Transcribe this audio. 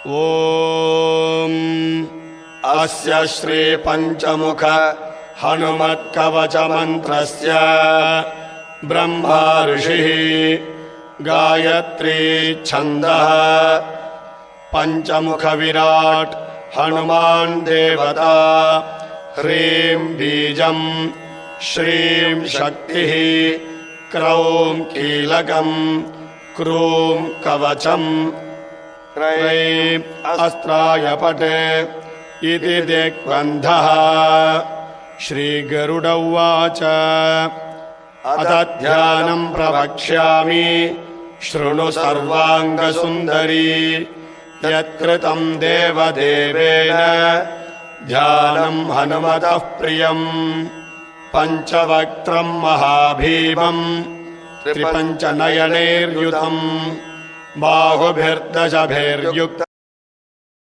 ॐ अस्य श्री पंचमुख हनुमत्कवचमन्त्रस्य ब्रह्मा ऋषिः गायत्री छन्दः पंचमुख विराट हनुमान् देवता ह्रीं बीजं श्रीं शक्तिः क्रौं कीलकं क्रूं कवचम् क्रैं अस्त्राय पटे इति दिग्बन्धः। श्रीगरुड उवाच अथ ध्यानं प्रवक्ष्यामि शृणु सर्वाङ्गसुन्दरी यत्कृतं देवदेवेन ध्यानं हनुमतः प्रियम् पञ्चवक्त्रं महाभीमं त्रिपञ्चनयनैर्युतम् बाहुभिर्दशभिर्युक्त